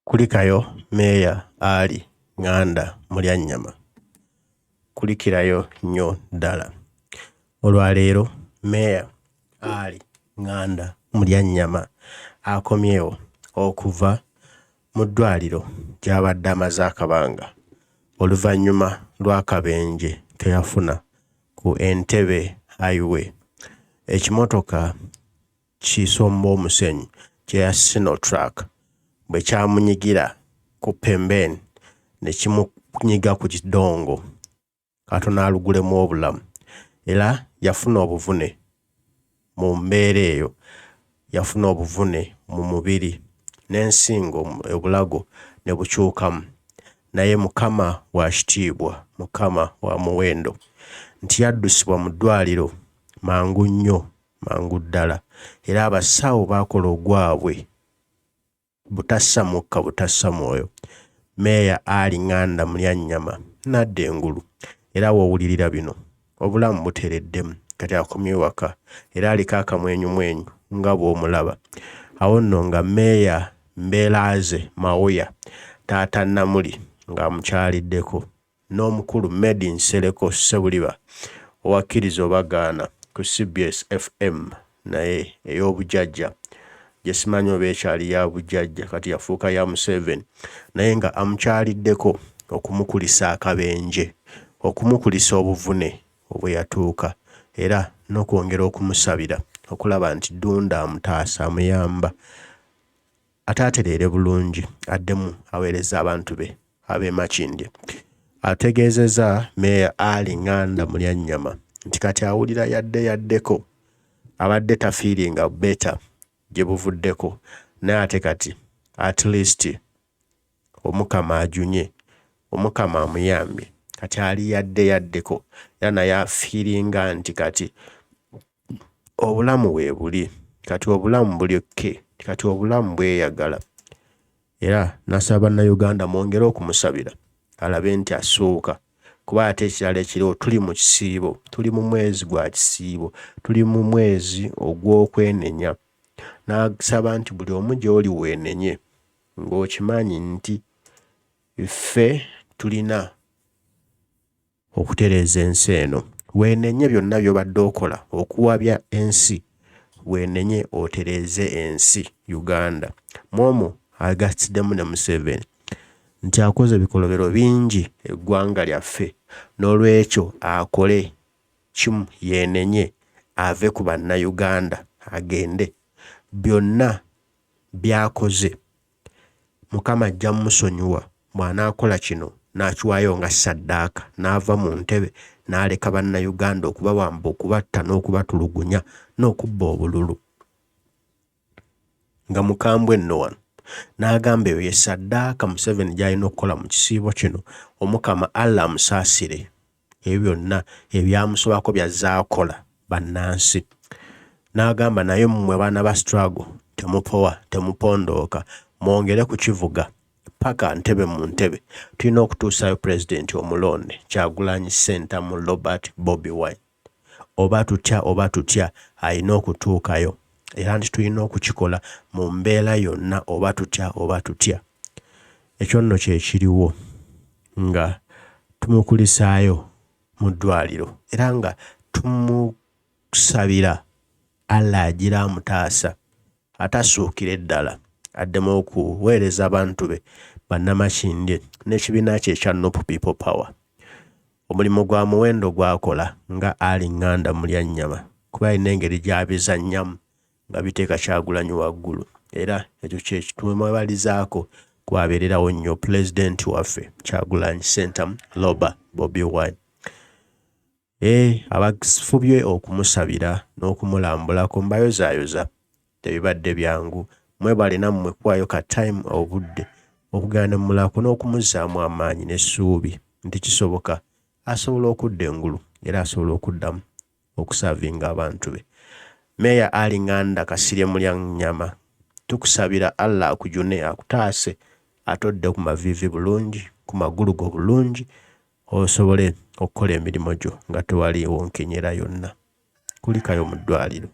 Kulikayo Meya Ali nganda Mulyanyama. Kulikirayo nnyo ddala. Olwaleero Meya Ali nganda Mulyanyama akomyewo okuva mu ddwaliro gy'abadde amaze akabanga oluvannyuma lw'akabenje ke yafuna ku Entebbe highway. Ekimotoka kisomba omusenyu kya Sinotruck bwe kyamunyigira ku pembeni ne kimunyiga ku kidongo katono alugulemu obulamu, era yafuna obuvune mu mbeera eyo, yafuna obuvune mu mubiri n'ensingo obulago ne bukyukamu, naye Mukama wa kitiibwa, Mukama wa muwendo nti yaddusibwa mu ddwaliro mangu nnyo, mangu ddala, era abasawo baakola ogwabwe butassa mukka butassa mwoyo. Meya Ali nganda Mulyanyama nadda engulu, era w'owulirira bino obulamu butereddemu, kati akomye waka era aliko akamwenyumwenyu nga bw'omulaba. Awo nno nga Meya Mbeeraze Mawuya taata Namuli ng'amukyaliddeko n'omukulu Medi Nsereko Sebuliba owakkiriza obagaana ku CBS FM naye ey'obujjajja gye simanyi oba ekyali ya bujjajja kati yafuuka ya Museveni, naye nga amukyaliddeko okumukulisa akabenje, okumukulisa obuvune obwe yatuuka, era n'okwongera okumusabira okulaba nti Ddunda amutaasa amuyamba ataatereere bulungi addemu aweereza abantu be ab'e Makindye. Ategeezezza Meya Ali nganda Mulyanyama nti kati awulira Yadeyadeko abadde tafiiringa beta gye buvuddeko, naye ate kati at least Omukama ajunye, Omukama amuyambye, kati ali Yadeyadeko era naye afiiringa nti kati obulamu weebuli, kati obulamu bulyokke, kati obulamu bweyagala, era n'asaba Bannayuganda mwongere okumusabira alabe nti asuuka, kuba ate ekirala ekiriwo tuli mu kisiibo, tuli mu mwezi gwa kisiibo, tuli mu mwezi ogw'okwenenya. N'asaba nti buli omu gy'oli weenenye ng'okimanyi nti ffe tulina okutereeza ensi eno. Weenenye byonna by'obadde okola okuwabya ensi, weenenye otereeze ensi Uganda. Mwomo agasiddemu ne Museveni nti akoze ebikolobero bingi eggwanga lyaffe, n'olwekyo akole kimu, yeenenye ave ku Bannayuganda agende. Byonna by'akoze Mukama ajja musonyiwa bw'anaakola kino n'akiwaayo nga ssaddaaka, n'ava mu ntebe n'aleka Bannayuganda okubawamba, okubatta n'okubatulugunya n'okubba obululu. Nga mukambwe nno wano n'agamba eyo ye ssaddaaka Museveni gy'alina okukola mu kisiibo kino, Omukama Allah amusaasire ebyo byonna ebyamusobako by'azzaakola bannansi. N'agamba naye mmwe baana ba struggle temupowa, temupondooka, mwongere ku kivuga paka Ntebe mu ntebe. Tulina okutuusayo pulezidenti omulonde Kyagulanyi Ssentamu Robert Bobi Wine. Oba tutya alina okutuukayo, era nti tulina okukikola mu mbeera yonna, oba tutya. Ekyo nno kye kiriwo nga tumukulisaayo mu ddwaliro, era nga tumusabira Allah agira amutaasa atasuukire ddala, addemu okuweereza abantu be Bannamakindye n'ekibiina kye ekya Nupu People Power. Omulimu gwa muwendo gwakola nga Ali nganda Mulyanyama, kuba alina engeri gy'abizannyamu nga biteeka Kyagulanyi waggulu, era ekyo kye kitumwebalizaako kwabeererawo nnyo pulezidenti waffe Kyagulanyi Ssentamu Robert Bobi Wine. Abafubye okumusabira n'okumulambulako mbayozaayoza tebibadde byangu. Mwebale nammwe kuwaayo ka time obudde okuganamulako n'okumuzzaamu amaanyi n'essuubi nti kisoboka asobola okudda engulu era asobola okuddamu okusaavinga abantu be. Meya Ali nganda Kasirye Mulyanyama, tukusabira Allah akujune, akutaase, atodde ku maviivi bulungi, ku magulu go bulungi, osobole okukola emirimu gyo nga tewaliiwo nkenyera yonna. Kulikayo mu ddwaliro.